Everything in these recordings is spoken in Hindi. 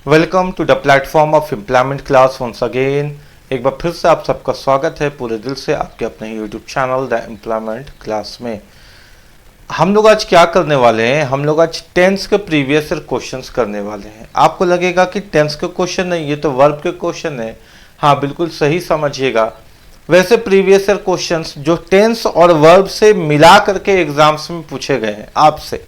Welcome to the platform of employment class once again. एक बार फिर से आप सबका स्वागत है पूरे दिल से आपके अपने YouTube channel the employment class में। हम लोग आज क्या करने वाले हैं, हम लोग आज टेंस के प्रीवियस ईयर क्वेश्चंस करने वाले हैं। आपको लगेगा कि टेंस के क्वेश्चन नहीं, ये तो वर्ब के क्वेश्चन है। हाँ, बिल्कुल सही समझिएगा। वैसे प्रीवियस ईयर क्वेश्चंस जो टेंस और वर्ब से मिला करके एग्जाम्स में पूछे गए हैं आपसे,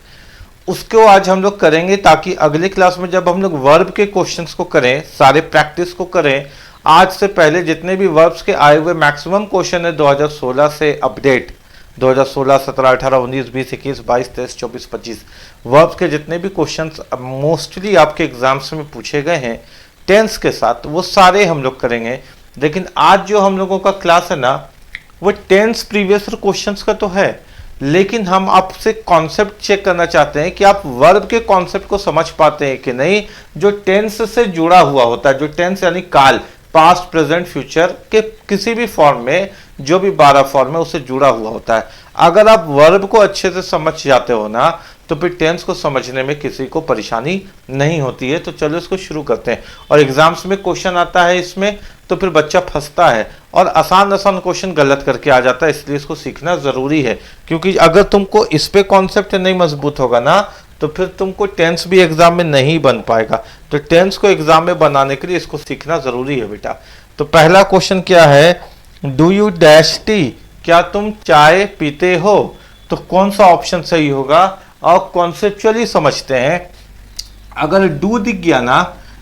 उसको आज हम लोग करेंगे ताकि अगले क्लास में जब हम लोग वर्ब के क्वेश्चंस को करें, सारे प्रैक्टिस को करें, आज से पहले जितने भी वर्ब्स के आए हुए मैक्सिमम क्वेश्चन है 2016 से अपडेट, 2016, 17, 18, 19, 20, 21, 22, 23, 24, 25 वर्ब्स के जितने भी क्वेश्चंस मोस्टली आपके एग्जाम्स में पूछे गए हैं टेंस के साथ, वो सारे हम लोग करेंगे। लेकिन आज जो हम लोगों का क्लास है ना, वो टेंस प्रीवियस क्वेश्चंस का तो है, लेकिन हम आपसे कॉन्सेप्ट चेक करना चाहते हैं कि आप वर्ब के कॉन्सेप्ट को समझ पाते हैं कि नहीं, जो टेंस से जुड़ा हुआ होता है। जो टेंस यानी काल, पास्ट, प्रेजेंट, फ्यूचर के किसी भी फॉर्म में, जो भी 12 फॉर्म है उससे जुड़ा हुआ होता है। अगर आप वर्ब को अच्छे से समझ जाते हो ना, तो फिर टेंस को समझने में किसी को परेशानी नहीं होती है। तो चलो इसको शुरू करते हैं। और एग्जाम्स में क्वेश्चन आता है इसमें, तो फिर बच्चा फंसता है और आसान क्वेश्चन गलत करके आ जाता है। इसलिए इसको सीखना जरूरी है, क्योंकि अगर तुमको इस पे कॉन्सेप्ट नहीं मजबूत होगा ना, तो फिर तुमको टेंस भी एग्जाम में नहीं बन पाएगा। तो टेंस को एग्जाम में बनाने के लिए इसको सीखना जरूरी है बेटा। तो पहला क्वेश्चन क्या है, डू यू डैश टी, क्या तुम चाय पीते हो? तो कौन सा ऑप्शन सही होगा? और कॉन्सेप्चुअली समझते हैं। अगर डू दिख गया ना,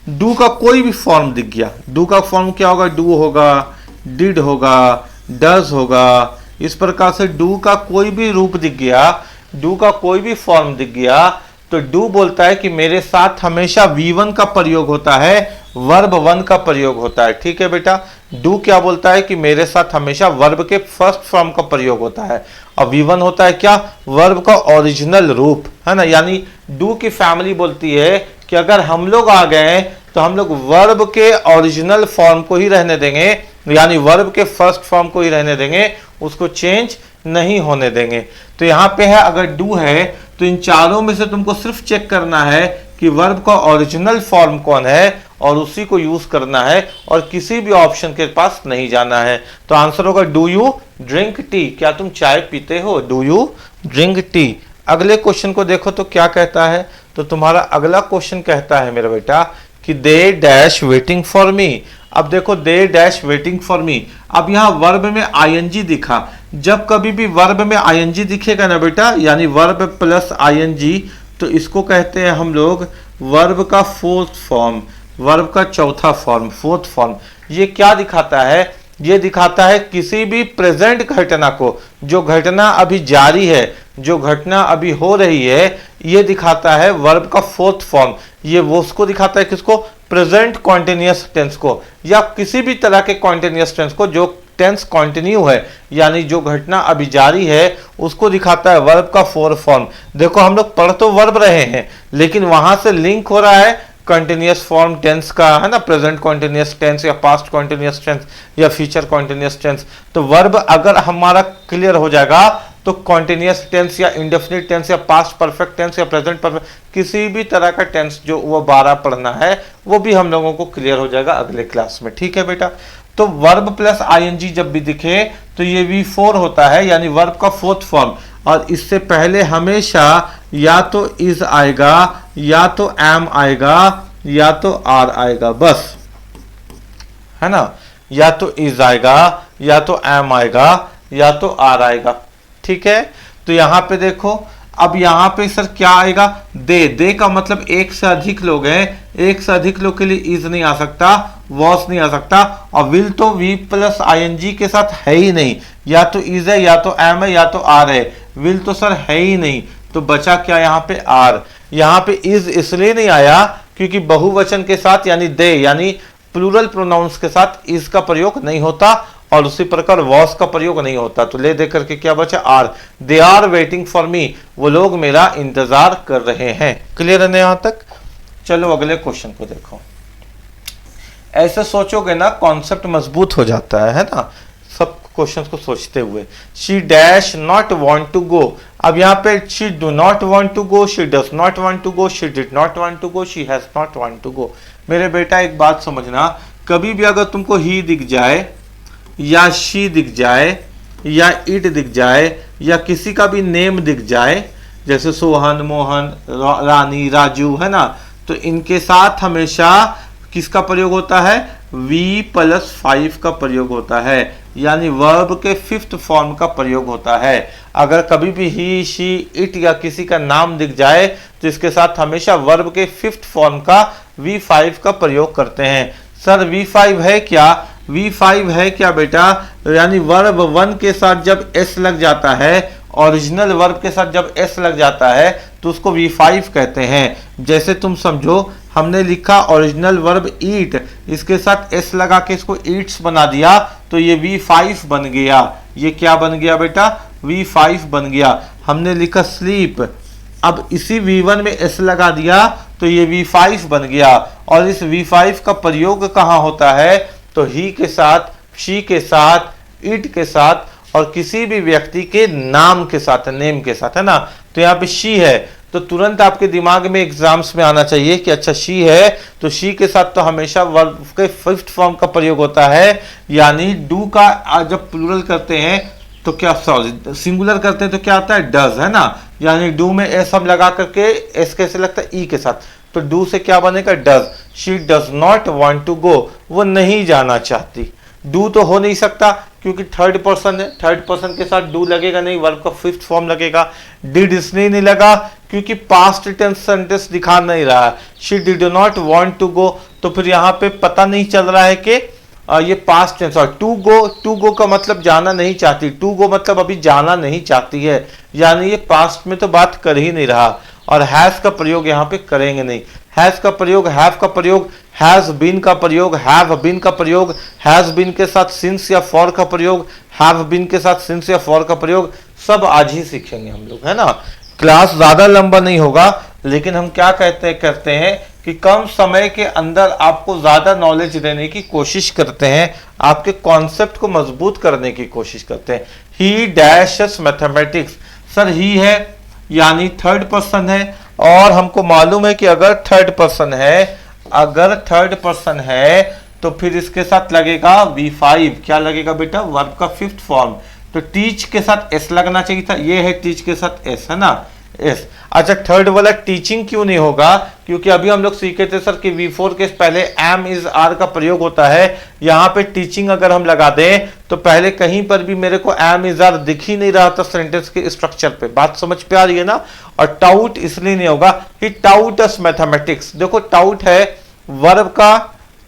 डू का कोई भी फॉर्म दिख गया, डू का फॉर्म क्या होगा? डू होगा, डिड होगा, डज होगा। इस प्रकार से डू का कोई भी रूप दिख गया, डू का कोई भी फॉर्म दिख गया, तो डू बोलता है कि मेरे साथ हमेशा V1 का प्रयोग होता है, वर्ब 1 का प्रयोग होता है। ठीक है बेटा, डू क्या बोलता है कि मेरे साथ हमेशा वर्ब के फर्स्ट फॉर्म का प्रयोग होता है। और V1 होता है क्या? वर्ब का ओरिजिनल रूप, है ना। यानी डू की फैमिली बोलती है कि अगर हम लोग आ गए तो हम लोग वर्ब के ओरिजिनल फॉर्म को ही रहने देंगे, यानी वर्ब के फर्स्ट फॉर्म को ही रहने देंगे, उसको चेंज नहीं होने देंगे। तो यहां पे है, अगर डू है तो इन चारों में से तुमको सिर्फ चेक करना है कि वर्ब का ओरिजिनल फॉर्म कौन है और उसी को यूज करना है, और किसी भी ऑप्शन के पास नहीं जाना है। तो आंसर होगा डू यू ड्रिंक टी, क्या तुम चाय पीते हो? Do you drink tea. अगले क्वेश्चन को देखो तो क्या कहता है। तो तुम्हारा अगला क्वेश्चन कहता है मेरा बेटा कि दे डैश वेटिंग फॉर मी। अब देखो, दे डैश वेटिंग फॉर मी। अब यहां वर्ब में आईएनजी दिखा। जब कभी भी वर्ब में आईएनजी दिखेगा ना बेटा, यानी वर्ब प्लस आईएनजी, तो इसको कहते हैं हम लोग वर्ब का फोर्थ फॉर्म, वर्ब का चौथा फॉर्म, फोर्थ फॉर्म। ये क्या दिखाता है? ये दिखाता है किसी भी प्रेजेंट घटना को, जो घटना अभी जारी है, जो घटना अभी हो रही है, ये दिखाता है वर्ब का फोर्थ फॉर्म। ये वो उसको दिखाता है, किसको? प्रेजेंट कॉन्टिन्यूअस टेंस को, या किसी भी तरह के कॉन्टिन्यूअस टेंस को, जो टेंस कंटिन्यू है, यानी जो घटना अभी जारी है, उसको दिखाता है वर्ब का फोर्थ फॉर्म। देखो, हम लोग पढ़ तो वर्ब रहे हैं, लेकिन वहां से लिंक हो रहा है कंटिन्यूअस फॉर्म टेंस का, है ना, प्रेजेंट कॉन्टिन्यूअस टेंस या पास्ट कॉन्टिन्यूअस टेंस या फ्यूचर कॉन्टिन्यूअस टेंस। तो वर्ब अगर हमारा क्लियर हो जाएगा तो कॉन्टिन्यूअस टेंस या इंडेफिनिट टेंस या पास्ट परफेक्ट टेंस या प्रेजेंट परफेक्ट, किसी भी तरह का टेंस जो वो 12 पढ़ना है, वो भी हम लोगों को क्लियर हो जाएगा अगले क्लास में। ठीक है बेटा। तो वर्ब प्लस आईएनजी जब भी दिखे तो ये V4 होता है, यानी वर्ब का फोर्थ फॉर्म। और इससे पहले हमेशा या तो इज आएगा, या तो एम आएगा, या तो आर आएगा, बस, है ना। या तो इज आएगा, या तो एम आएगा, या तो आर आएगा। ठीक है। तो यहां पे देखो, अब यहां पे सर क्या आएगा? दे का मतलब एक से अधिक लोग हैं, एक से अधिक लोग के लिए इज नहीं आ सकता, वॉस नहीं आ सकता। और विल तो वी प्लस आईएनजी के साथ है ही नहीं, या तो इज है, या तो एम है, या तो आर है। विल तो सर है ही नहीं, तो बचा क्या यहाँ पे? आर। यहाँ पे इज इसलिए नहीं आया क्योंकि बहुवचन के साथ, यानी दे, यानी प्लूरल प्रोनाउंस के साथ इज का प्रयोग नहीं होता, और उसी प्रकार वॉस का प्रयोग नहीं होता। तो ले दे करके क्या बचा? Are. They are waiting for me, वो लोग मेरा इंतजार कर रहे हैं। क्लियर है ना यहां तक? चलो अगले क्वेश्चन को देखो। ऐसे सोचोगे ना, कॉन्सेप्ट मजबूत हो जाता है ना। सब क्वेश्चन को सोचते हुए। She dash not want to go, अब यहाँ पे she do not want to go, she does not want to go, she did not want to go, she has not want to go. मेरे बेटा एक बात समझना, कभी भी अगर तुमको ही दिख जाए या शी दिख जाए या इट दिख जाए या किसी का भी नेम दिख जाए, जैसे सोहन, मोहन, रानी, राजू, है ना, तो इनके साथ हमेशा किसका प्रयोग होता है? V+5 का प्रयोग होता है, यानी वर्ब के 5th फॉर्म का प्रयोग होता है। अगर कभी भी ही, शी, इट या किसी का नाम दिख जाए तो इसके साथ हमेशा वर्ब के 5th फॉर्म का V5 का प्रयोग करते हैं। सर V5 है क्या? V5 है क्या बेटा? यानी वर्ब 1 के साथ जब S लग जाता है, ओरिजिनल वर्ब के साथ जब S लग जाता है तो उसको V5 कहते हैं। जैसे तुम समझो, हमने लिखा ओरिजिनल वर्ब ईट, इसके साथ S लगा के इसको ईट्स बना दिया तो ये V5 बन गया। ये क्या बन गया बेटा? V5 बन गया। हमने लिखा स्लीप, अब इसी V1 में S लगा दिया तो ये V5 बन गया। और इस V5 का प्रयोग कहाँ होता है? तो ही के साथ, शी के साथ, इट के साथ और किसी भी व्यक्ति के नाम के साथ, नेम के साथ, है ना। तो यहाँ पे शी है तो तुरंत आपके दिमाग में एग्जाम्स में आना चाहिए कि अच्छा शी है तो शी के साथ तो हमेशा वर्ब के 5th फॉर्म का प्रयोग होता है। यानी डू का जब प्लूरल करते हैं तो क्या, सॉरी सिंगुलर करते हैं तो क्या आता है? डज, है ना। यानी डू में एस हम लगा करके, एस कैसे लगता है? ई के साथ, तो डू से क्या बनेगा? Does. She does not want to go, वो नहीं जाना चाहती। डू तो हो नहीं सकता क्योंकि थर्ड पर्सन है, थर्ड पर्सन के साथ डू लगेगा नहीं, वर्ब का 5th फॉर्म लगेगा। डिड इसलिए नहीं लगा क्योंकि पास्ट टेंस सेंटेंस दिखा नहीं रहा है। She did not want to go, तो फिर यहाँ पे पता नहीं चल रहा है कि ये पास्ट टेंस। और टू गो का मतलब जाना नहीं चाहती, टू गो मतलब अभी जाना नहीं चाहती है, यानी ये पास्ट में तो बात कर ही नहीं रहा। और हैज का प्रयोग यहाँ पे करेंगे नहीं। हैज का प्रयोग, हैव का प्रयोग, हैज बीन का प्रयोग, हैव बीन का प्रयोग, हैज बीन के साथ सिंस या फॉर का प्रयोग, हैव बीन के साथ सिंस या फॉर का प्रयोग, सब आज ही सीखेंगे हम लोग, है ना। क्लास ज्यादा लंबा नहीं होगा, लेकिन हम क्या करते हैं कि कम समय के अंदर आपको ज्यादा नॉलेज देने की कोशिश करते हैं, आपके कॉन्सेप्ट को मजबूत करने की कोशिश करते हैं। ही डैशेस मैथमेटिक्स, सर ही है यानी थर्ड पर्सन है, और हमको मालूम है कि अगर थर्ड पर्सन है तो फिर इसके साथ लगेगा V5। क्या लगेगा बेटा? वर्ब का 5th फॉर्म। तो टीच के साथ S लगना चाहिए था, ये है टीच के साथ S, है ना, S। अच्छा, थर्ड वाला टीचिंग क्यों नहीं होगा? क्योंकि अभी हम लोग सीखे थे सर कि V4 के पहले एम इज आर का प्रयोग होता है। यहाँ पे टीचिंग अगर हम लगा दें तो पहले कहीं पर भी मेरे को एम इज आर दिख ही नहीं रहा था सेंटेंस के स्ट्रक्चर पे। बात समझ पे आ रही है ना। और टाउट इसलिए नहीं होगा कि टाउट अस मैथमेटिक्स, देखो टाउट है वर्ब का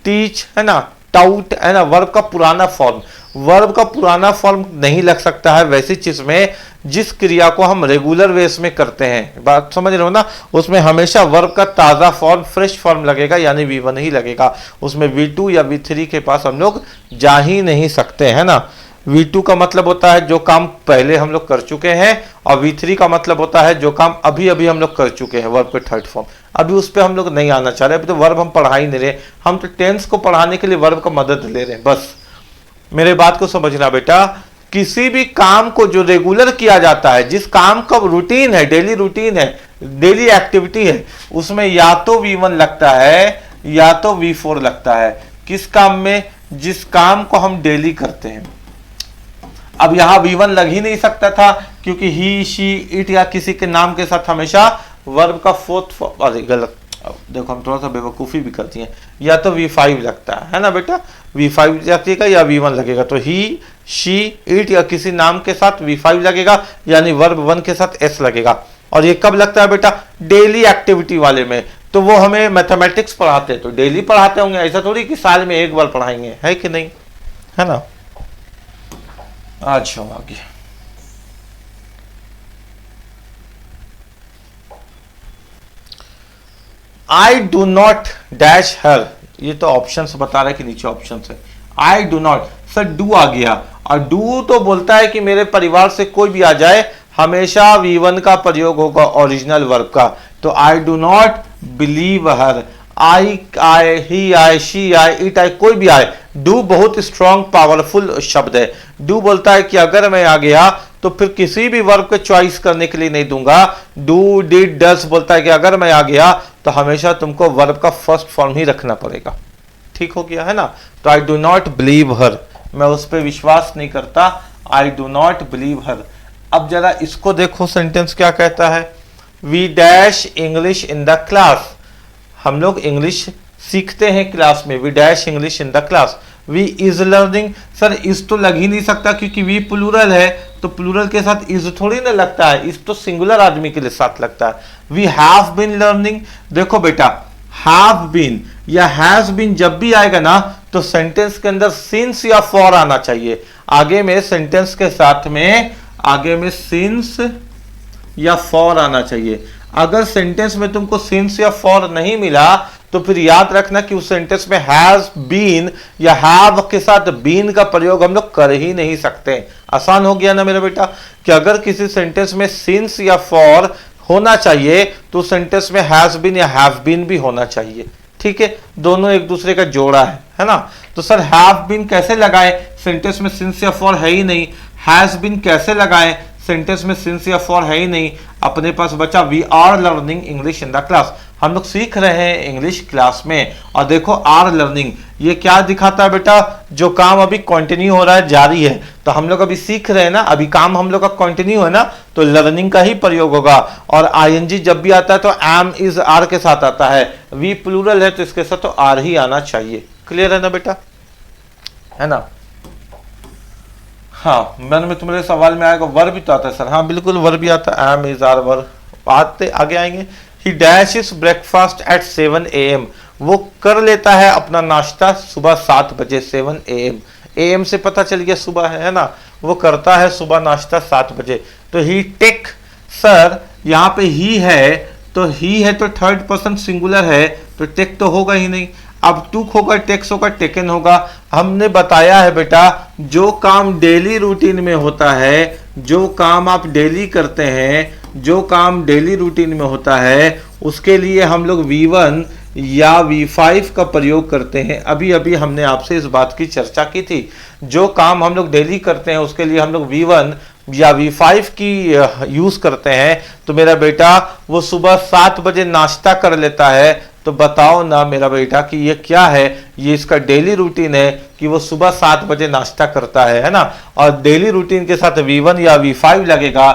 टीच, है ना, टाउट है ना, वर्ब का पुराना फॉर्म। वर्ब का पुराना फॉर्म नहीं लग सकता है वैसी चीज में जिस क्रिया को हम रेगुलर वेस में करते हैं। बात समझ रहे हो ना। उसमें हमेशा वर्ब का ताजा फॉर्म, फ्रेश फॉर्म लगेगा, यानी V1 ही लगेगा। उसमें V2 या V3 के पास हम लोग जा ही नहीं सकते, है ना। V2 का मतलब होता है जो काम पहले हम लोग कर चुके हैं, और V3 का मतलब होता है जो काम अभी अभी हम लोग कर चुके हैं, वर्ब के थर्ड फॉर्म। अभी उस पर हम लोग नहीं आना चाह रहे, अभी तो वर्ब हम पढ़ा ही नहीं रहे, हम तो टेंस को पढ़ाने के लिए वर्ब का मदद ले रहे हैं। बस मेरे बात को समझना बेटा, किसी भी काम को जो रेगुलर किया जाता है, जिस काम का रूटीन है, डेली रूटीन है, डेली एक्टिविटी है, उसमें या तो V1 लगता है या तो V4 लगता है। किस काम में? जिस काम को हम डेली करते हैं। अब यहां V1 लग ही नहीं सकता था क्योंकि ही, शी, इट या किसी के नाम के साथ हमेशा वर्ब का 4th, अरे गलत, देखो हम थोड़ा सा बेवकूफ़ी भी करती हैं, या तो V5 लगता है ना बेटा, V5 लगेगा या V1 लगेगा। तो ही, शी, इट या किसी नाम के साथ V5 लगेगा, यानी वर्ब 1 के साथ S लगेगा। और ये कब लगता है बेटा? डेली एक्टिविटी वाले में। तो वो हमें मैथमेटिक्स पढ़ाते हैं तो डेली पढ़ाते होंगे, ऐसा थोड़ी कि साल में एक बार पढ़ाएंगे, है कि नहीं, है ना। अच्छा आगे, आई डू नॉट डैश हर, ये तो ऑप्शंस बता रहा है कि नीचे ऑप्शंस है। I do not, sir do आ गया, और डू तो बोलता है कि मेरे परिवार से कोई भी आ जाए, हमेशा V1 का प्रयोग होगा ओरिजिनल वर्ब का। तो आई डू नॉट बिलीव हर, आई आए, ही आए, शी आए, इट आए, कोई भी आए, डू बहुत स्ट्रॉन्ग पावरफुल शब्द है। डू बोलता है कि अगर मैं आ गया तो फिर किसी भी वर्ब को चॉइस करने के लिए नहीं दूंगा। डू डिड डस बोलता है कि अगर मैं आ गया तो हमेशा तुमको वर्ब का फर्स्ट फॉर्म ही रखना पड़ेगा। ठीक हो गया है ना। तो I do not believe her, मैं उस पर विश्वास नहीं करता, I do not believe her. अब जरा इसको देखो, सेंटेंस क्या कहता है, we dash English in the class, हम लोग इंग्लिश सीखते हैं क्लास में, we dash English in the class. We is learning, sir is तो लग ही नहीं सकता क्योंकि वी प्लूरल है, तो प्लूरल के साथ इज थोड़ी ना लगता है, इज तो सिंगुलर आदमी के लिए साथ लगता है। वी हैव बीन लर्निंग, देखो बेटा हैव बीन या हैज बीन जब भी आएगा ना तो सेंटेंस के अंदर सिंस या फॉर आना चाहिए। आगे में सेंटेंस के साथ में आगे में सिंस या फॉर आना चाहिए। अगर सेंटेंस में तुमको सिंस या फॉर नहीं मिला तो फिर याद रखना कि उस सेंटेंस में हैज बीन या हैव के साथ बीन का प्रयोग हम लोग कर ही नहीं सकते। आसान हो गया ना मेरा बेटा, कि अगर किसी सेंटेंस में सिंस या फॉर होना चाहिए तो सेंटेंस में हैज बीन या हैव बीन भी होना चाहिए। ठीक है, दोनों एक दूसरे का जोड़ा है ना। तो सर हैव बीन कैसे लगाए, सेंटेंस में सिंस या फॉर है ही नहीं। हैज बीन कैसे लगाए, सेंटेंस में सिंस या फॉर है ही नहीं। अपने पास बचा we are learning English in the class, हम लोग सीख रहे हैं इंग्लिश क्लास में। और देखो आर लर्निंग, ये क्या दिखाता है बेटा, जो काम अभी कंटिन्यू हो रहा है, जारी है। तो हम लोग अभी सीख रहे हैं ना, अभी काम हम लोग का कंटिन्यू है ना, तो लर्निंग का ही प्रयोग होगा। और आईएनजी जब भी आता है तो एम इज आर के साथ आता है, वी प्लूरल है तो इसके साथ तो आर ही आना चाहिए। क्लियर है ना बेटा, है ना। हाँ, मन में तुम्हारे सवाल में आएगा वर्ब भी तो आता है सर, हाँ बिल्कुल वर्ब भी आता है, एम इज आर वर्ब। आगे आएंगे, he dashes breakfast at 7 AM, वो कर लेता है अपना नाश्ता सुबह 7 बजे, 7 AM, AM से पता चल गया सुबह है ना, वो करता है सुबह नाश्ता 7 बजे। तो ही टेक, सर यहाँ पे ही है तो थर्ड पर्सन सिंगुलर है तो टेक तो होगा ही नहीं। अब टूक होगा, टेक्स होगा, टेकन होगा। हमने बताया है बेटा, जो काम डेली रूटीन में होता है, जो काम आप डेली करते हैं, जो काम डेली रूटीन में होता है, उसके लिए हम लोग V1 या V5 का प्रयोग करते हैं। अभी अभी हमने आपसे इस बात की चर्चा की थी, जो काम हम लोग डेली करते हैं उसके लिए हम लोग V1 या V5 की यूज करते हैं। तो मेरा बेटा वो सुबह 7 बजे नाश्ता कर लेता है, तो बताओ ना मेरा बेटा कि ये क्या है, ये इसका डेली रूटीन है कि वो सुबह 7 बजे नाश्ता करता है ना। और डेली रूटीन के साथ V1 या V5 लगेगा।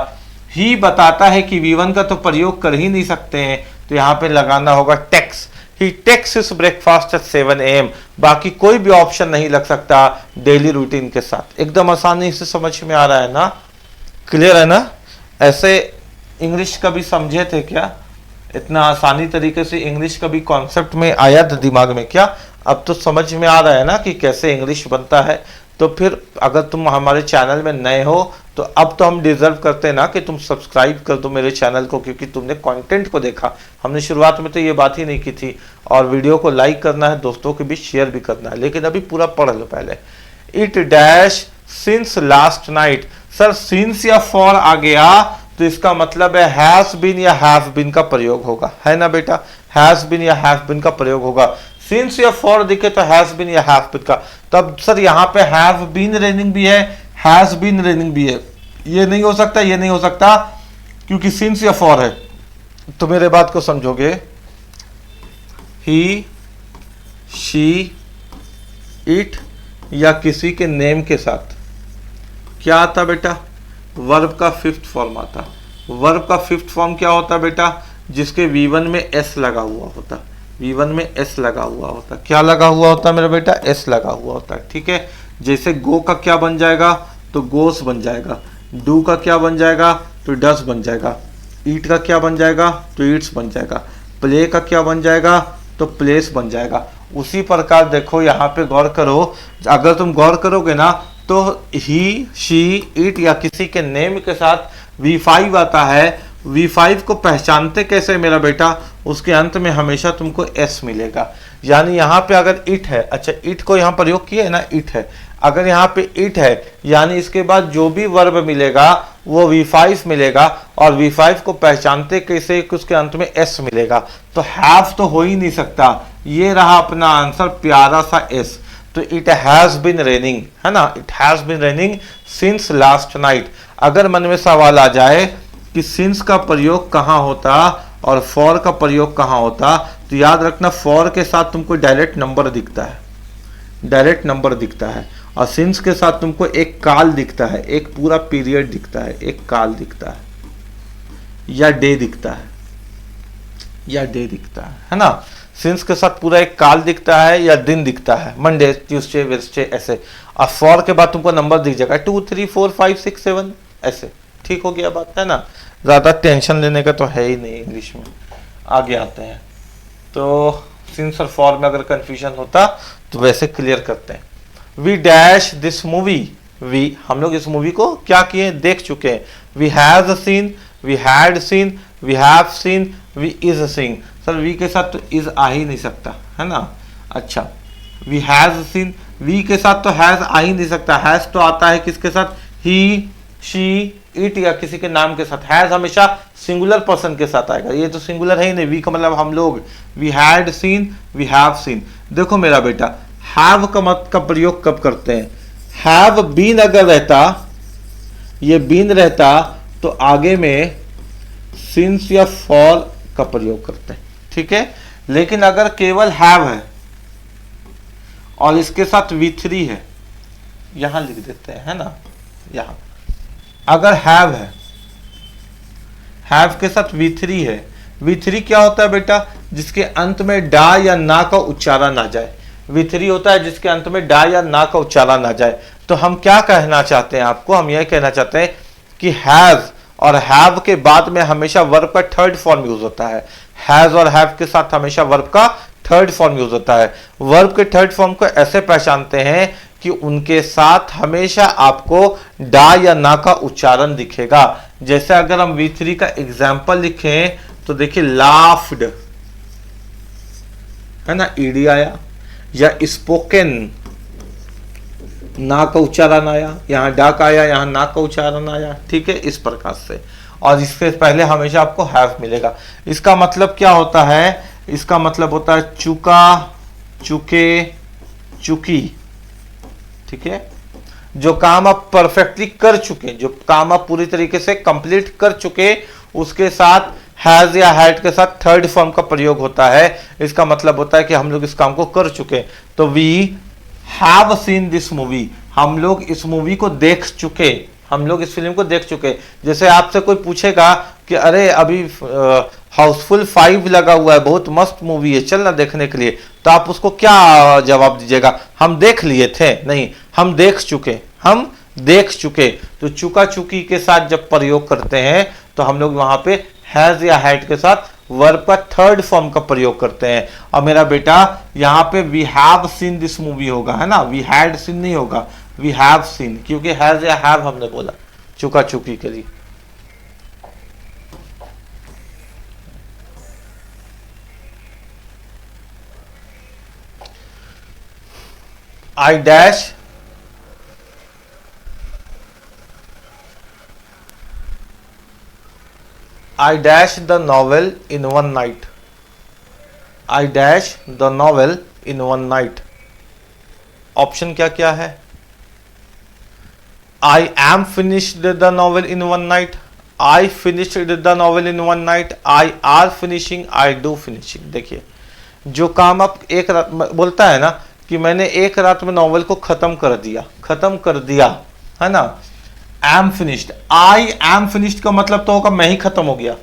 ही बताता है कि V1 का तो प्रयोग कर ही नहीं सकते हैं, तो यहाँ पे लगाना होगा takes. He takes his breakfast at 7 AM, बाकी कोई भी ऑप्शन नहीं लग सकता डेली रूटीन के साथ। एकदम आसानी से समझ में आ रहा है ना, क्लियर है ना। ऐसे इंग्लिश कभी समझे थे क्या, इतना आसानी तरीके से इंग्लिश कभी कॉन्सेप्ट में आया था दिमाग में क्या? अब तो समझ में आ रहा है ना कि कैसे इंग्लिश बनता है। तो फिर अगर तुम हमारे चैनल में नए हो तो अब तो हम डिजर्व करते हैं ना कि तुम सब्सक्राइब कर दो मेरे चैनल को, क्योंकि तुमने कंटेंट को देखा। हमने शुरुआत में तो ये बात ही नहीं की थी। और वीडियो को लाइक करना है, दोस्तों के बीच शेयर भी करना है, लेकिन अभी पूरा पढ़ लो पहले। It dash since last night, sir since या फॉर आ गया तो इसका मतलब है हैज बीन या हैव बीन का प्रयोग होगा, है ना बेटा। हैज बीन या हैव बीन का प्रयोग होगा। सिंस या फॉर दिखे तो हैज बीन या हैव बीन का। तब सर यहाँ पे हैव बीन रेनिंग भी है, हैज बीन रेनिंग भी है, ये नहीं हो सकता, ये नहीं हो सकता, क्योंकि सिंस या फॉर है। तो मेरे बात को समझोगे, ही, शी, इट या किसी के नेम के साथ क्या आता बेटा, वर्ब का फिफ्थ फॉर्म आता। वर्ब का फिफ्थ फॉर्म क्या होता बेटा, जिसके V1 में S लगा हुआ होता, V1 में S लगा हुआ होता। क्या लगा हुआ होता मेरा बेटा, S लगा हुआ होता है, ठीक है। जैसे गो का क्या बन जाएगा, तो गोस बन जाएगा। डू का क्या बन जाएगा, तो डस बन जाएगा। ईट का क्या बन जाएगा, तो ईट्स बन जाएगा। प्ले का क्या बन जाएगा, तो प्लेस बन जाएगा। उसी प्रकार देखो यहाँ पे गौर करो, अगर तुम गौर करोगे ना तो ही, शी, इट या किसी के नेम के साथ V5 आता है। V5 को पहचानते कैसे मेरा बेटा, उसके अंत में हमेशा तुमको S मिलेगा। यानी यहाँ पे अगर इट है, अच्छा इट को यहाँ प्रयोग किया है ना, इट है, अगर यहाँ पे इट है यानी इसके बाद जो भी वर्ब मिलेगा वो V5 मिलेगा, और V5 को पहचानते कैसे कि उसके अंत में S मिलेगा, तो हैव तो हो ही नहीं सकता। ये रहा अपना आंसर, प्यारा सा S। तो इट हैज बीन रेनिंग, है ना, it has been raining since last night. अगर मन में सवाल आ जाए कि सिंस का प्रयोग कहाँ होता और फॉर का प्रयोग कहाँ होता, तो याद रखना फॉर के साथ तुमको डायरेक्ट नंबर दिखता है, डायरेक्ट नंबर दिखता है, और सिंस के साथ तुमको एक काल दिखता है, एक पूरा पीरियड दिखता है, एक काल दिखता है, या डे दिखता है, या डे दिखता है ना। सिंस के साथ पूरा एक काल दिखता है या दिन दिखता है, मंडे ट्यूसडे वेडनेसडे ऐसे। और फॉर के बाद तुमको नंबर दिख जाएगा 2 3 4 5 6 7 ऐसे। ठीक हो गया बात, है ना। ज्यादा टेंशन लेने का तो है ही नहीं इंग्लिश में। आगे आते हैं, तो सिंस और फॉर में अगर कंफ्यूजन होता तो वैसे क्लियर करते हैं। We dash this movie, we हम लोग इस मूवी को क्या किए, देख चुके हैं। We have seen, we had seen, we have seen, we is seen. सर वी के साथ तो इज आ ही नहीं सकता, है ना। अच्छा, वी हैज सीन, वी के साथ तो हैज आ ही नहीं सकता। हैज तो आता है किसके साथ, ही, शी, इट या किसी के नाम के साथ। हैज हमेशा सिंगुलर पर्सन के साथ आएगा, ये तो सिंगुलर है ही नहीं। वी का मतलब हम लोग, we had seen, we have seen. देखो मेरा बेटा, हैव का मत का प्रयोग कब करते हैं, हैव बीन अगर रहता, ये बीन रहता तो आगे में सिंस या फॉर का प्रयोग करते हैं, ठीक है। लेकिन अगर केवल हैव है और इसके साथ V3 है, यहां लिख देते हैं, है ना, यहां अगर हैव है, हैव के साथ V3 है। V3 क्या होता है बेटा, जिसके अंत में डा या ना का उच्चारण ना जाए। V3 होता है जिसके अंत में डा या ना का उच्चारण ना जाए। तो हम क्या कहना चाहते हैं आपको, हम यह कहना चाहते हैं कि हैव और हैव के बाद में हमेशा वर्ब का थर्ड फॉर्म यूज होता है। हैज और हैव के साथ हमेशा वर्ब का थर्ड फॉर्म यूज होता है। वर्ब के थर्ड फॉर्म को ऐसे पहचानते हैं कि उनके साथ हमेशा आपको डा या ना का उच्चारण दिखेगा। जैसे अगर हम V3 का एग्जाम्पल लिखें तो देखिए, लाफ्ड, है ना, ईडी आया, या स्पोकन, ना का उच्चारण आया, यहां डा का आया, यहां ना का उच्चारण आया, ठीक है, इस प्रकार से। और इससे पहले हमेशा आपको हैव मिलेगा। इसका मतलब क्या होता है, इसका मतलब होता है चुका, चुके, चुकी, ठीक है। जो काम आप परफेक्टली कर चुके, जो काम आप पूरी तरीके से कंप्लीट कर चुके, उसके साथ हैज या हैड के साथ थर्ड फॉर्म का प्रयोग होता है। इसका मतलब होता है कि हम लोग इस काम को कर चुके। तो we have seen this movie, हम लोग इस मूवी को देख चुके, हम लोग इस फिल्म को देख चुके। जैसे आपसे कोई पूछेगा कि अरे अभी हाउसफुल 5 लगा हुआ है, बहुत मस्त मूवी है, चल ना देखने के लिए, तो आप उसको क्या जवाब दीजिएगा, हम देख लिए थे, नहीं, हम देख चुके, हम देख चुके। तो चुका चुकी के साथ जब प्रयोग करते हैं तो हम लोग वहां पे हैज या हैड के साथ वर्ब का थर्ड फॉर्म का प्रयोग करते हैं। और मेरा बेटा यहाँ पे we have seen this movie होगा, है ना, वी हैड सीन नहीं होगा, वी हैव सीन, क्योंकि हैज या हैव हमने बोला चुका चुकी के लिए। I dash the novel in one night. I dash the novel in one night. Option क्या क्या है? I am finished the novel in one night. I finished the novel in one night. I are finishing. I do finishing. देखिए, जो काम आप एक रात बोलता है ना कि मैंने एक रात में नॉवल को खत्म कर दिया, है ना। Am finished, I am finished का मतलब तो होगा मैं ही खत्म हो गया।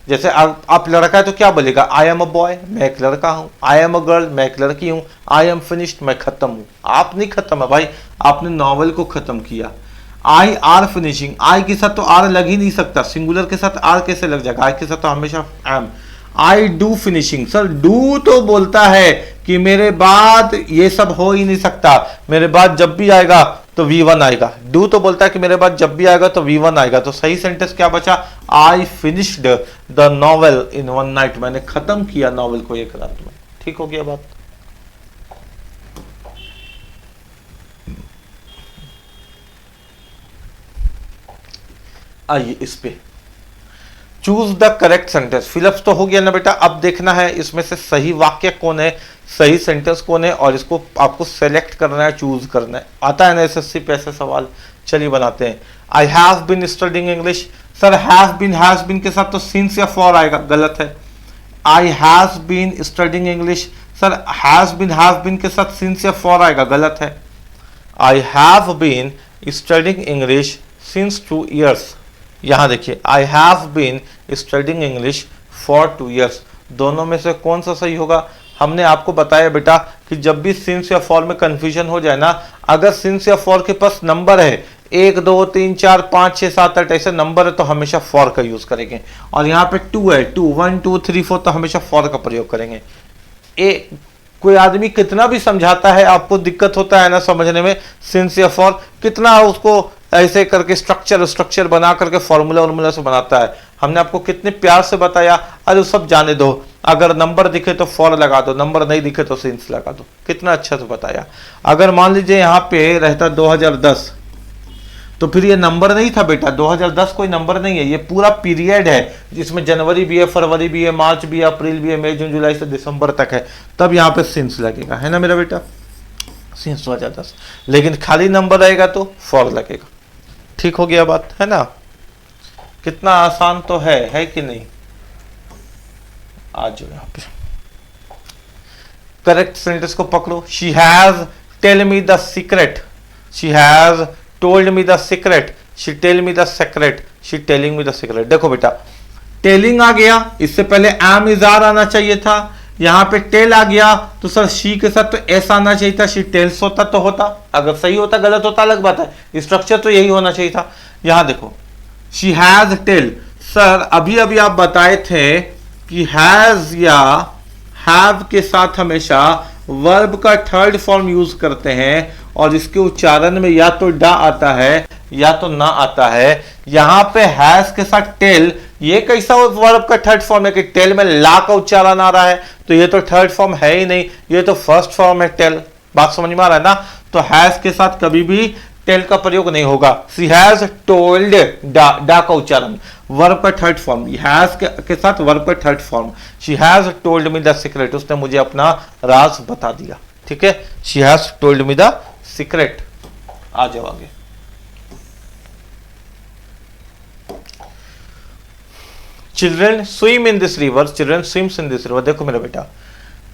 जैसे आप लड़का है तो क्या बोलेगा, आई एम अ बॉय, मैं एक लड़का हूं। आई एम अ गर्ल, मैं एक लड़की हूं। आई एम फिनिश्ड, मैं खत्म हूं। आप नहीं खत्म है भाई, आपने नॉवल को खत्म किया। आई आर फिनिशिंग, आई के साथ तो आर लग ही नहीं सकता, सिंगुलर के साथ आर कैसे लग जाएगा, आई के साथ तो हमेशा एम। आई डू फिनिशिंग, सर डू तो बोलता है कि मेरे बाद ये सब हो ही नहीं सकता, मेरे बाद जब भी आएगा तो V1 आएगा। डू तो बोलता है कि मेरे बाद जब भी आएगा तो V1 आएगा। तो सही सेंटेंस क्या बचा, I finished the novel in one night, मैंने खत्म किया नॉवेल को एक रात में। ठीक हो गया बात। आइए इस पे choose the correct sentence. Fill-ups तो हो गया ना बेटा, अब देखना है इसमें से सही वाक्य कौन है, सही सेंटेंस कौन है, और इसको आपको सेलेक्ट करना है, चूज करना है। आता है ना एसएससी पे ऐसे सवाल, चलिए बनाते हैं। I have been studying English, सर हैव बीन के साथ तो सिंस या फॉर आएगा, गलत है। I have been studying English, सर हैव बीन के साथ सिंस या फॉर आएगा, गलत है। I have been studying English since 2 years, यहां देखिए I have been studying English for 2 years, दोनों में से कौन सा सही होगा? हमने आपको बताया बेटा कि जब भी सिंस या फॉर में कंफ्यूजन हो जाए ना, अगर सिंस या फॉर के पास नंबर है 1 2 3 4 5 6 7 8 ऐसे नंबर है तो हमेशा फॉर का यूज करेंगे, और यहाँ पे 2 है, 2 1 2 3 4 तो हमेशा फॉर का प्रयोग करेंगे। कोई आदमी कितना भी समझाता है, आपको दिक्कत होता है ना समझने में, सिंस या फॉर कितना उसको ऐसे करके स्ट्रक्चर बना करके फॉर्मूला से बनाता है। हमने आपको कितने प्यार से बताया, अरे सब जाने दो, अगर नंबर दिखे तो फॉर लगा दो, नंबर नहीं दिखे तो सिंस लगा दो, कितना अच्छा से बताया। अगर मान लीजिए यहाँ पे रहता 2010 तो फिर ये नंबर नहीं था बेटा, 2010 कोई नंबर नहीं है, ये पूरा पीरियड है जिसमें जनवरी भी है, फरवरी भी है, मार्च भी है, अप्रैल भी है, मई जून जुलाई से दिसंबर तक है, तब यहाँ पे सिंस लगेगा, है ना मेरा बेटा, सिंस 2010। लेकिन खाली नंबर रहेगा तो फॉर लगेगा। ठीक हो गया बात, है ना? कितना आसान तो है कि नहीं? आज यहाँ पे करेक्ट सेंटेंस को पकड़ो। She has tell me the secret, she has told me the secret, she tell me the secret, she telling me the secret. देखो बेटा टेलिंग आ गया, इससे पहले एम इज आर आना चाहिए था, यहाँ पे टेल आ गया तो सर शी के साथ तो एस आना चाहिए था, शी टेल्स होता तो होता, अगर सही होता गलत होता अलग बात है, स्ट्रक्चर तो यही होना चाहिए था। यहाँ देखो शी हैज टेल, सर अभी अभी आप बताए थे कि हैज या हैव के साथ हमेशा वर्ब का थर्ड फॉर्म यूज करते हैं, और इसके उच्चारण में या तो डा आता है या तो ना आता है। यहां पे हैज के साथ टेल, ये कैसा वर्ब का थर्ड फॉर्म है कि टेल में ला का उच्चारण आ रहा है, तो ये तो थर्ड फॉर्म है ही नहीं, ये तो फर्स्ट फॉर्म है टेल। बात समझ में आ रहा है ना? तो हैज के साथ कभी भी टेल का प्रयोग नहीं होगा। सी हैज टोल्ड, डा का उच्चारण, वर्ब का थर्ड फॉर्म, हैज के साथ वर्ब का third form. She has told me the secret, उसने मुझे अपना राज बता दिया। ठीक है, she has told me the secret. आ जाओ आगे। Children swim in this river, children swims in this river. देखो मेरा बेटा,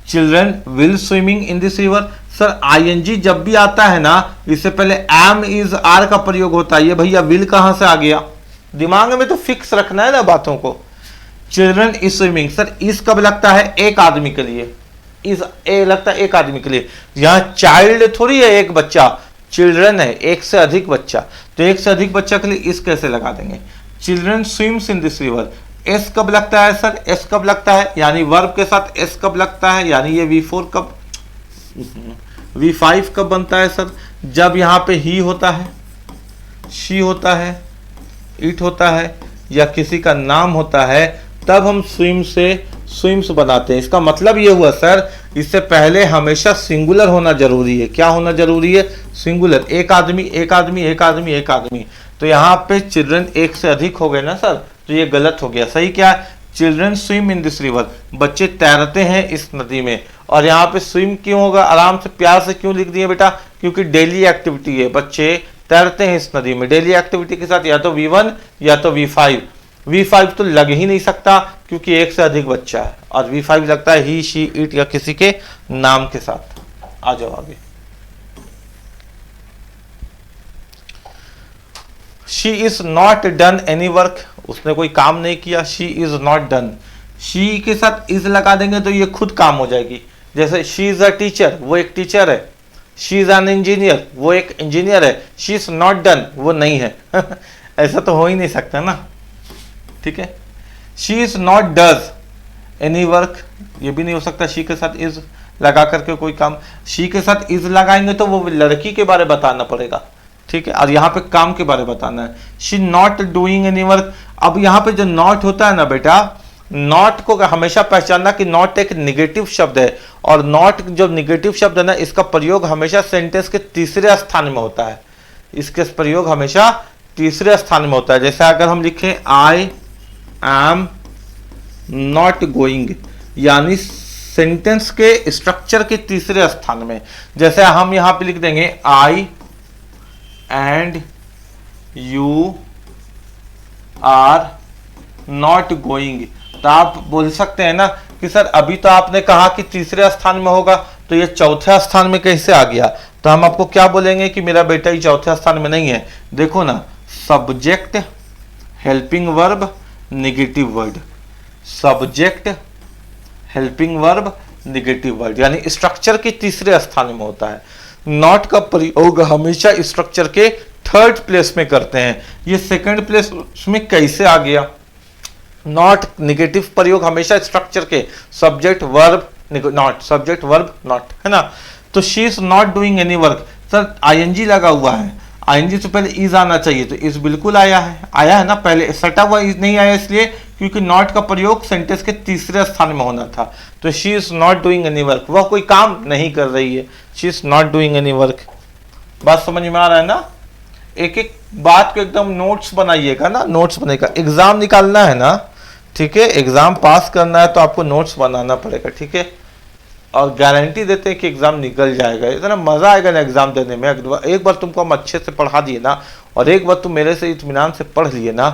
children will swimming in this river, sir ING जब भी आता है ना, इससे पहले एम इज आर का प्रयोग होता है। ये भैया विल कहां से आ गया? दिमाग में तो फिक्स रखना है ना बातों को। चिल्ड्रन इज स्विमिंग, सर इस कब लगता है? एक आदमी के लिए, इस ए लगता है एक आदमी के लिए। यहां चाइल्ड थोड़ी है एक बच्चा, चिल्ड्रन है एक से अधिक बच्चा, तो एक से अधिक बच्चा के लिए इस कैसे लगा देंगे? Children swims in this river, S कब लगता है सर? एस कब लगता है? यानी वर्ब के साथ एस कब लगता है? यानी ये V4 कब, V5 कब बनता है सर? जब यहां पे ही होता है, शी होता है, इट होता है, या किसी का नाम होता है, तब हम स्विम से स्विम्स बनाते हैं। इसका मतलब ये हुआ सर, इससे पहले हमेशा सिंगुलर होना जरूरी है। क्या होना जरूरी है? सिंगुलर, एक आदमी एक आदमी एक आदमी एक आदमी। तो यहाँ पे चिल्ड्रन एक से अधिक हो गए ना सर, तो ये गलत हो गया। सही क्या है? Children swim in this river, बच्चे तैरते हैं इस नदी में। और यहाँ पे स्विम क्यों होगा? आराम से प्यार से क्यों लिख दिए बेटा? क्योंकि डेली एक्टिविटी है, बच्चे तैरते हैं इस नदी में। डेली एक्टिविटी के साथ या तो V1 या तो V5। V5 तो लग ही नहीं सकता क्योंकि एक से अधिक बच्चा है, और V5 लगता है ही, शी, इट या किसी के नाम के साथ। आ जाओ आगे। She is not done any work, उसने कोई काम नहीं किया। She is not done, she के साथ इज लगा देंगे तो ये खुद काम हो जाएगी। जैसे शी इज अ टीचर, वो एक टीचर है। शी इज एन इंजीनियर, वो एक इंजीनियर है। शी इज नॉट डन, वो नहीं है। ऐसा तो हो ही नहीं सकता ना। ठीक है, she is not does any work, ये भी नहीं हो सकता शी के साथ इज लगा करके कोई काम। शी के साथ इज लगाएंगे तो वो लड़की के बारे बताना पड़ेगा। ठीक है, और यहाँ पे काम के बारे बताना है। She not doing any work. अब यहाँ पे जो नॉट होता है ना बेटा, नॉट को हमेशा पहचानना कि नॉट एक निगेटिव शब्द है, और नॉट जो निगेटिव शब्द है ना, इसका प्रयोग हमेशा सेंटेंस के तीसरे स्थान में होता है। इसके प्रयोग हमेशा तीसरे स्थान में होता है। जैसे अगर हम लिखें आई एम नॉट गोइंग, यानी सेंटेंस के स्ट्रक्चर के तीसरे स्थान में। जैसे हम यहां पे लिख देंगे I and you are not going, तो आप बोल सकते हैं ना कि सर अभी तो आपने कहा कि तीसरे स्थान में होगा, तो ये चौथे स्थान में कैसे आ गया? तो हम आपको क्या बोलेंगे कि मेरा बेटा ही चौथे स्थान में नहीं है। देखो ना, subject, helping verb, negative word, subject, helping verb, negative word, यानी स्ट्रक्चर के तीसरे स्थान में होता है। नॉट का प्रयोग हमेशा स्ट्रक्चर के थर्ड प्लेस में करते हैं। ये सेकंड प्लेस में कैसे आ गया? नॉट नेगेटिव प्रयोग हमेशा स्ट्रक्चर के subject verb not, subject verb not, है ना। तो she is not doing any work, सर आईएनजी लगा हुआ है, आईएनजी से पहले इज आना चाहिए, तो इज बिल्कुल आया है ना। पहले सटा हुआ इज नहीं आया इसलिए क्योंकि नॉट का प्रयोग सेंटेंस के तीसरे स्थान में होना था। तो she is not doing any work, वह कोई काम नहीं कर रही है, she is not doing any work. बात समझ में आ रहा है ना? एक एक बात को एकदम नोट्स बनाइएगा ना, नोट्स बनेगा। एग्जाम निकालना है ना, ठीक है, एग्जाम पास करना है तो आपको नोट्स बनाना पड़ेगा, ठीक है। और गारंटी देते हैं कि एग्जाम निकल जाएगा। इतना मजा आएगा ना एग्जाम देने में। एक बार तुमको हम अच्छे से पढ़ा दिए ना, और एक बार तुम मेरे से इत्मीनान से पढ़ लिए ना,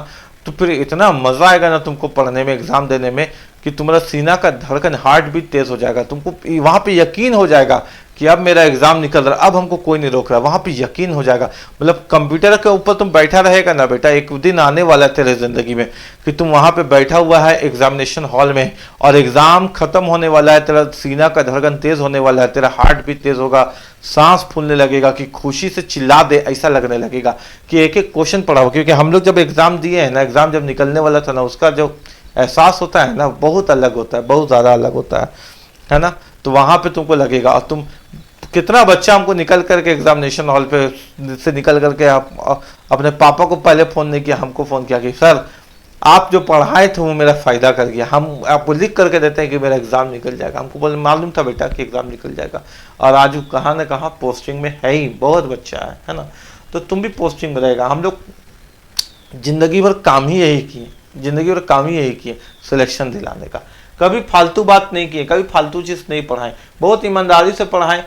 तो फिर इतना मजा आएगा ना तुमको पढ़ने में, एग्जाम देने में, कि तुम्हारा सीना का धड़कन, हार्ट बीट तेज हो जाएगा। तुमको वहां पे यकीन हो जाएगा कि अब मेरा एग्जाम निकल रहा है, अब हमको कोई नहीं रोक रहा, वहां पे यकीन हो जाएगा। मतलब कंप्यूटर के ऊपर तुम बैठा रहेगा ना बेटा, एक दिन आने वाला है तेरे जिंदगी में कि तुम वहां पे बैठा हुआ है एग्जामिनेशन हॉल में, और एग्जाम खत्म होने वाला है, तेरा सीना का धड़कन तेज होने वाला है, तेरा हार्ट भी तेज होगा, सांस फूलने लगेगा कि खुशी से चिल्ला दे ऐसा लगने लगेगा कि एक एक क्वेश्चन पढ़ा हो। क्योंकि हम लोग जब एग्जाम दिए हैं ना, एग्जाम जब निकलने वाला था ना, उसका जो एहसास होता है ना, बहुत अलग होता है, बहुत ज्यादा अलग होता है ना। तो वहां पे तुमको लगेगा। और तुम कितना बच्चा हमको निकल करके एग्जामिनेशन हॉल पे से निकल करके अपने पापा को पहले फोन नहीं किया, हमको फोन किया कि सर आप जो पढ़ाए थे वो मेरा फायदा कर गया, हम आपको लिख करके देते हैं कि मेरा एग्जाम निकल जाएगा। हमको बोले मालूम था बेटा कि एग्जाम निकल जाएगा, और आज वो कहाँ न कहाँ पोस्टिंग में है ही, बहुत बच्चा है ना। तो तुम भी पोस्टिंग में रहेगा। हम लोग जिंदगी भर काम ही यही किए, जिंदगी भर काम ही यही किए, सिलेक्शन दिलाने का। कभी फालतू बात नहीं किए, कभी फालतू चीज नहीं पढ़ाए, बहुत ईमानदारी से पढ़ाएं।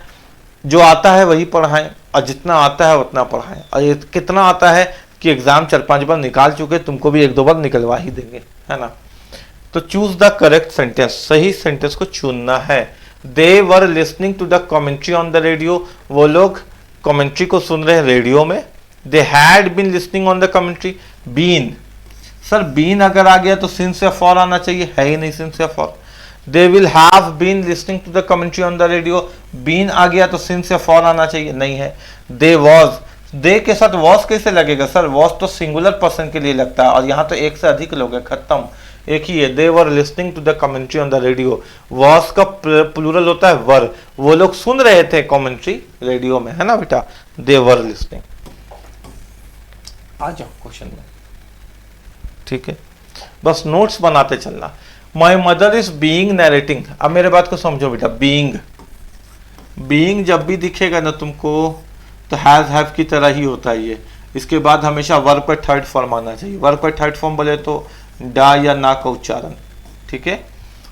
जो आता है वही पढ़ाएं, और जितना आता है उतना पढ़ाएं। और ये कितना आता है कि एग्जाम 4-5 बार निकाल चुके, तुमको भी 1-2 बार निकलवा ही देंगे, है ना। तो चूज द करेक्ट सेंटेंस, सही सेंटेंस को चुनना है। They were listening to the commentary on the radio, वो लोग कमेंट्री को सुन रहे हैं रेडियो में। They had been listening on the commentary, been, sir been अगर आ गया तो सिंस या फॉर आना चाहिए, है ही नहीं सिंस या for. They will have been listening to the commentary on the radio, been आ गया तो सिंस या फॉर आना चाहिए, नहीं है। दे वॉज, दे के साथ वॉज कैसे लगेगा सर? वॉज तो सिंगुलर पर्सन के लिए लगता है, और यहाँ तो एक से अधिक लोग हैं, खत्म, एक ही है। They were listening to the commentary on the radio, was का प्लूरल होता है वर, वो लोग सुन रहे थे कमेंट्री रेडियो में, है ना बेटा। दे वर लिसनिंग। आ जाओ क्वेश्चन में, ठीक है, बस नोट्स बनाते चलना। माई मदर इज बीइंग नैरेटिंग, अब मेरे बात को समझो बेटा। बीइंग, बीइंग जब भी दिखेगा ना तुमको तो हैव की तरह ही होता है ये। इसके बाद हमेशा वर्ब का थर्ड फॉर्म आना चाहिए। वर्ब का थर्ड फॉर्म बोले तो डा या ना का उच्चारण, ठीक है,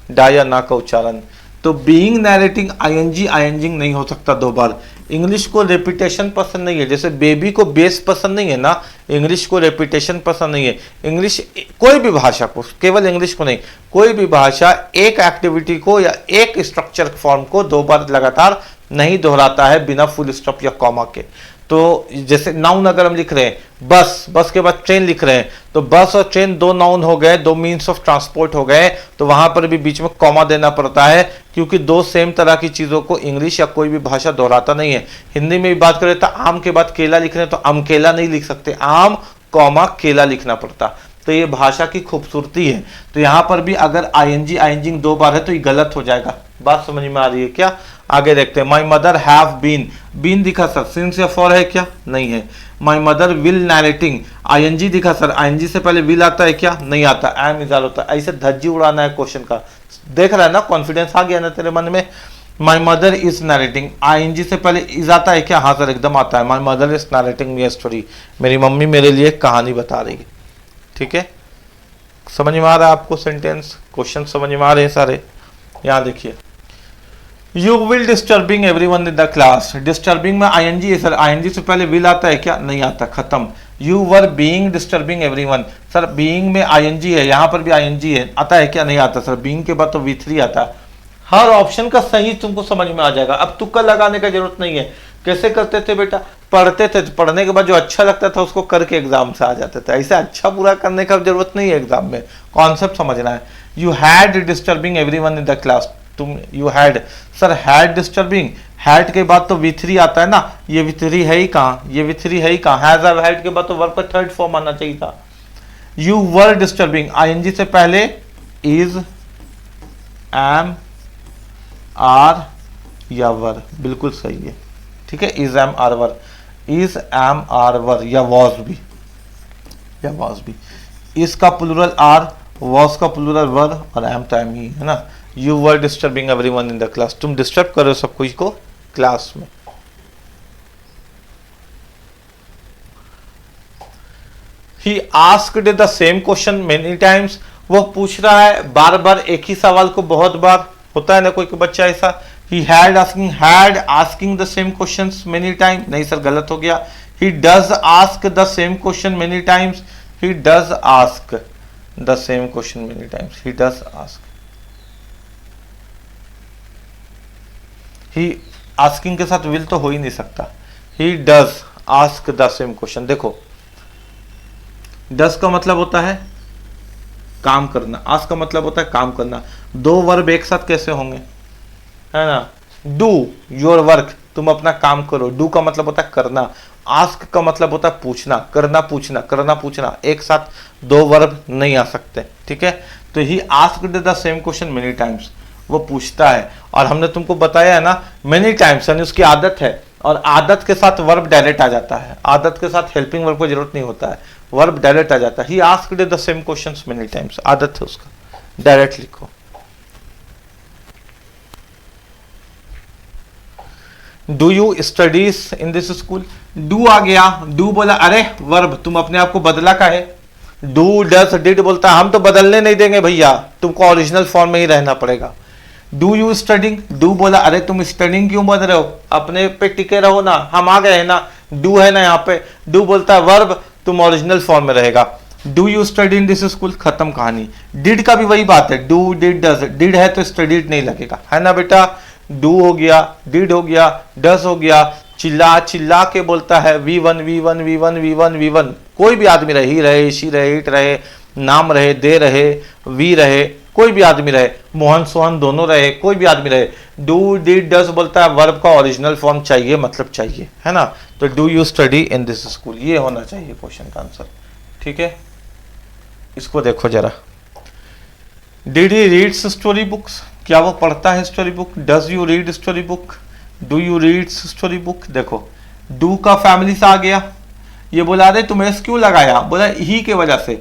डा या ना का उच्चारण। तो बीइंग नैरेटिंग आईएनजिंग नहीं हो सकता 2 बार। इंग्लिश को रेपिटेशन पसंद नहीं है, जैसे बेबी को बेस पसंद नहीं है ना, इंग्लिश को रेपिटेशन पसंद नहीं है। इंग्लिश, कोई भी भाषा को, केवल इंग्लिश को नहीं, कोई भी भाषा एक एक्टिविटी को या एक स्ट्रक्चर फॉर्म को 2 बार लगातार नहीं दोहराता है बिना फुल स्टॉप या कॉमा के। तो जैसे नाउन अगर हम लिख रहे हैं, बस, बस के बाद ट्रेन लिख रहे हैं, तो बस और ट्रेन 2 नाउन हो गए, 2 मीन्स ऑफ ट्रांसपोर्ट हो गए, तो वहां पर भी बीच में कॉमा देना पड़ता है, क्योंकि 2 सेम तरह की चीजों को इंग्लिश या कोई भी भाषा दोहराता नहीं है। हिंदी में भी बात करें तो आम के बाद केला लिख रहे हैं तो आम केला नहीं लिख सकते, आम कॉमा केला लिखना पड़ता। तो ये भाषा की खूबसूरती है। तो यहाँ पर भी अगर आईएनजिंग 2 बार है तो ये गलत हो जाएगा। बात समझ में आ रही है क्या? आगे देखते हैं। My mother have been, been दिखा सर, सिंस या फॉर है क्या? नहीं है। My mother will narrating, ING दिखा सर, आईएनजी से पहले विल आता है क्या? नहीं आता, एम इजाल होता है। ऐसे धज्जी उड़ाना है क्वेश्चन का, देख रहा है ना, कॉन्फिडेंस आ गया ना तेरे मन में। My mother is narrating, ING से पहले इज आता है क्या? हाँ सर एकदम आता है। My mother is narrating me story, मेरी मम्मी मेरे लिए कहानी बता रही है। ठीक है, समझ में आ रहा है आपको सेंटेंस? क्वेश्चन समझ में आ रहे हैं सारे? यहाँ देखिए, you will disturbing everyone in the class, disturbing में आईएनजी है सर, आईएनजी से पहले विल आता है क्या? नहीं आता, खत्म। You were being disturbing everyone, sir being में आईएनजी है, यहाँ पर भी आईएनजी है, आता है क्या? नहीं आता सर, बीइंग के बाद तो V3 आता है। हर ऑप्शन का सही तुमको समझ में आ जाएगा, अब तुक्का लगाने का जरूरत नहीं है। कैसे करते थे बेटा? पढ़ते थे, पढ़ने के बाद जो अच्छा लगता था उसको करके एग्जाम से आ जाते थे। ऐसे अच्छा पूरा करने का जरूरत नहीं है एग्जाम में, कॉन्सेप्ट समझना है। You had disturbing everyone in the class, तुम you had, sir had disturbing, had के बाद तो V3 आता है ना, ये V3 है ही कहाँ? ये V3 है ही कहाँ? हैज और हैड के बाद तो वर्ब का थर्ड फॉर्म आना चाहिए था। यू वर डिस्टर्बिंग, आईएनजी से पहले इज, एम, आर या वर, बिल्कुल सही है। ठीक है, is am are were, is am are were, या वॉज भी, या वॉज भी। इसका प्लूरल आर, वॉज का प्लूरल वर, और एम तो एम ही है ना। You were disturbing everyone in the class, तुम डिस्टर्ब कर रहे हो सब कुछ को क्लास में। He asked the same question many times, वो पूछ रहा है बार बार एक ही सवाल को बहुत बार, होता है ना कोई बच्चा ऐसा। He had asking the same questions many time, नहीं सर गलत हो गया। He does ask the same question many times, he does ask the same question many times, he does ask. He asking के साथ विल तो हो ही नहीं सकता। He does ask the same question, देखो डज का मतलब होता है काम करना, आस्क का मतलब होता है काम करना। दो वर्ब एक साथ कैसे होंगे, है ना? डू योर वर्क, तुम अपना काम करो, डू का मतलब होता है करना, आस्क का मतलब होता है पूछना, करना पूछना, करना पूछना, एक साथ दो वर्ब नहीं आ सकते। ठीक है, तो ही asked the same question many times, वो पूछता है। और हमने तुमको बताया है ना मेनी टाइम्स यानी उसकी आदत है, और आदत के साथ वर्ब डायरेक्ट आ जाता है, आदत के साथ हेल्पिंग वर्ब को जरूरत नहीं होता है, वर्ब डायरेक्ट आ जाता है। He asked the same questions many times, आदत है उसका, डायरेक्ट लिखो। Do you studies in this school, do आ गया, डू बोला, अरे वर्ब तुम अपने आप को बदला का है, डू डस डिड बोलता है, हम तो बदलने नहीं देंगे भैया, तुमको ओरिजिनल फॉर्म में ही रहना पड़ेगा। डू यू स्टडिंग, डू बोला, अरे तुम स्टडिंग क्यों बन रहे हो, अपने पे टिके रहो ना, हम आ गए हैं ना, डू है ना यहाँ पे, डू बोलता है वर्ब तुम ओरिजिनल फॉर्म में रहेगा। Do you study in this school, खत्म कहानी। डिड का भी वही बात है, डू डिड डज, डिड है तो स्टडीड नहीं लगेगा, है ना बेटा। डू हो गया, डिड हो गया, डज हो गया, चिल्ला चिल्ला के बोलता है V1 V1 V1 V1 V1, कोई भी आदमी रहे, ही रहे, शी रहे, इट रहे, नाम रहे, दे रहे, वी रहे, कोई भी आदमी रहे, मोहन सोहन दोनों रहे, कोई भी आदमी रहे, डू डिड डज बोलता है वर्ब का ओरिजिनल फॉर्म चाहिए, मतलब चाहिए, है ना। तो do you study in this school, ये होना चाहिए क्वेश्चन का आंसर। ठीक है, इसको देखो जरा। Did he reads story books, क्या वो पढ़ता है story book? Does you read story book, do you read story book. देखो डू का फैमिली से आ गया, ये बोला अरे तुम एस क्यों लगाया, बोला ही के वजह से,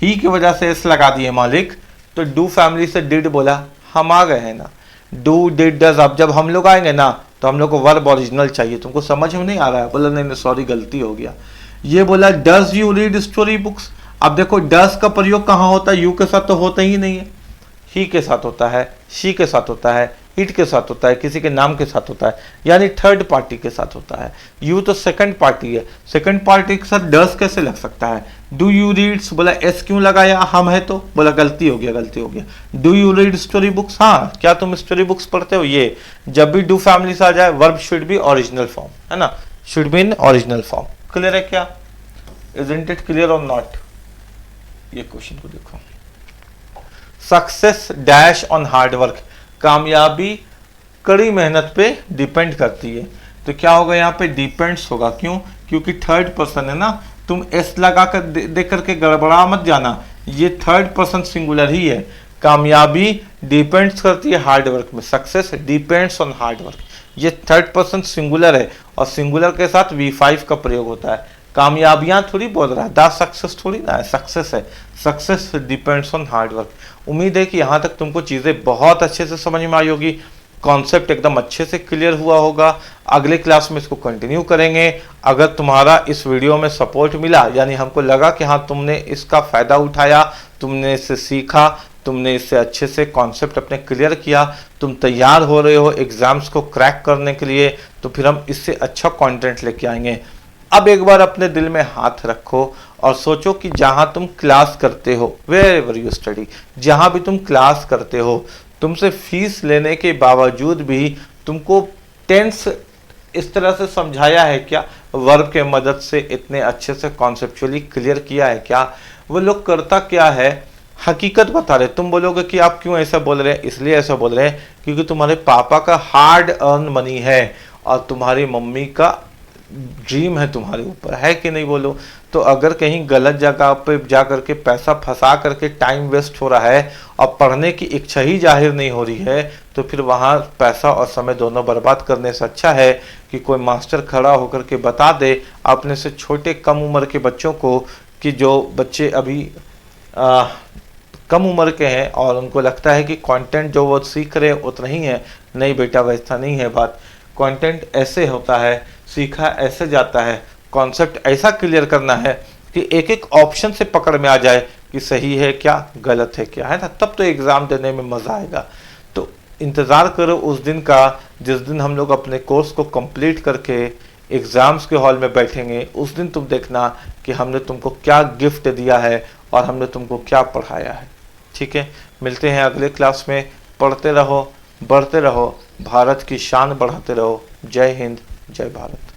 ही के वजह से एस लगा दिए मालिक, तो डू फैमिली से डिड बोला, हम आ गए हैं ना। डू डिड डज, अब जब हम लोग आएंगे ना तो हम लोग को वर्ब ओरिजिनल चाहिए, तुमको समझ में नहीं आ रहा है, बोला नहीं सॉरी गलती हो गया। ये बोला does you read story books, अब देखो डज का प्रयोग कहाँ होता है, यू के साथ तो होता ही नहीं है, ही के साथ होता है, शी के साथ होता है, इट के साथ होता है, किसी के नाम के साथ होता है, यानी थर्ड पार्टी के साथ होता है। यू तो सेकंड पार्टी है, सेकंड पार्टी के साथ डज कैसे लग सकता है। डू यू रीड्स, बोला एस क्यों लगाया, हम है तो, बोला गलती हो गया, गलती हो गया। Do you read story books, हाँ क्या तुम स्टोरी बुक्स पढ़ते हो। ये जब भी डू फैमिली से आ जाए verb should be original form, है ना, should be in original form. Clear है क्या, इजंट इट क्लियर और नॉट। ये क्वेश्चन को देखो, success dash on hard work, कामयाबी कड़ी मेहनत पे डिपेंड करती है, तो क्या होगा यहाँ पे डिपेंड्स होगा, क्यों, क्योंकि थर्ड पर्सन है ना, तुम एस लगा कर देख करके गड़बड़ा मत जाना, ये थर्ड पर्सन सिंगुलर ही है। कामयाबी डिपेंड्स करती है हार्ड वर्क में, success depends on hard work, ये थर्ड पर्सन सिंगुलर है, और सिंगुलर के साथ V5 का प्रयोग होता है। कामयाबियां थोड़ी बोल रहा है, द सक्सेस थोड़ी ना है, सक्सेस है, success depends on hard work. उम्मीद है कि यहाँ तक तुमको चीज़ें बहुत अच्छे से समझ में आई होगी। कॉन्सेप्ट एकदम अच्छे से क्लियर हुआ होगा। अगले क्लास में इसको कंटिन्यू करेंगे। अगर तुम्हारा इस वीडियो में सपोर्ट मिला, यानी हमको लगा कि हाँ तुमने इसका फ़ायदा उठाया, तुमने इससे सीखा, तुमने इससे अच्छे से कॉन्सेप्ट अपने क्लियर किया, तुम तैयार हो रहे हो एग्ज़ाम्स को क्रैक करने के लिए, तो फिर हम इससे अच्छा कंटेंट लेके आएंगे। अब एक बार अपने दिल में हाथ रखो और सोचो कि जहाँ तुम क्लास करते हो, वेयर एवर यू स्टडी, जहाँ भी तुम क्लास करते हो, तुमसे फीस लेने के बावजूद भी तुमको टेंस इस तरह से समझाया है क्या, वर्ब के मदद से इतने अच्छे से कॉन्सेप्चुअली क्लियर किया है क्या? वो लोग करता क्या है, हकीकत बता रहे। तुम बोलोगे कि आप क्यों ऐसा बोल रहे हैं? इसलिए ऐसा बोल रहे हैं क्योंकि तुम्हारे पापा का हार्ड अर्न मनी है और तुम्हारी मम्मी का ड्रीम है तुम्हारे ऊपर, है कि नहीं बोलो? तो अगर कहीं गलत जगह पे जा करके पैसा फंसा करके टाइम वेस्ट हो रहा है और पढ़ने की इच्छा ही जाहिर नहीं हो रही है, तो फिर वहाँ पैसा और समय दोनों बर्बाद करने से अच्छा है कि कोई मास्टर खड़ा होकर के बता दे अपने से छोटे कम उम्र के बच्चों को, कि जो बच्चे अभी कम उम्र के हैं और उनको लगता है कि कंटेंट जो वो सीख रहे हैं उतना ही है। नहीं बेटा, वैसा नहीं है बात। कंटेंट ऐसे होता है, सीखा ऐसे जाता है। कॉन्सेप्ट ऐसा क्लियर करना है कि एक एक ऑप्शन से पकड़ में आ जाए कि सही है क्या, गलत है क्या, है ना? तब तो एग्ज़ाम देने में मज़ा आएगा। तो इंतज़ार करो उस दिन का जिस दिन हम लोग अपने कोर्स को कंप्लीट करके एग्ज़ाम्स के हॉल में बैठेंगे। उस दिन तुम देखना कि हमने तुमको क्या गिफ्ट दिया है और हमने तुमको क्या पढ़ाया है। ठीक है, मिलते हैं अगले क्लास में। पढ़ते रहो, बढ़ते रहो, भारत की शान बढ़ाते रहो। जय हिंद, जय भारत।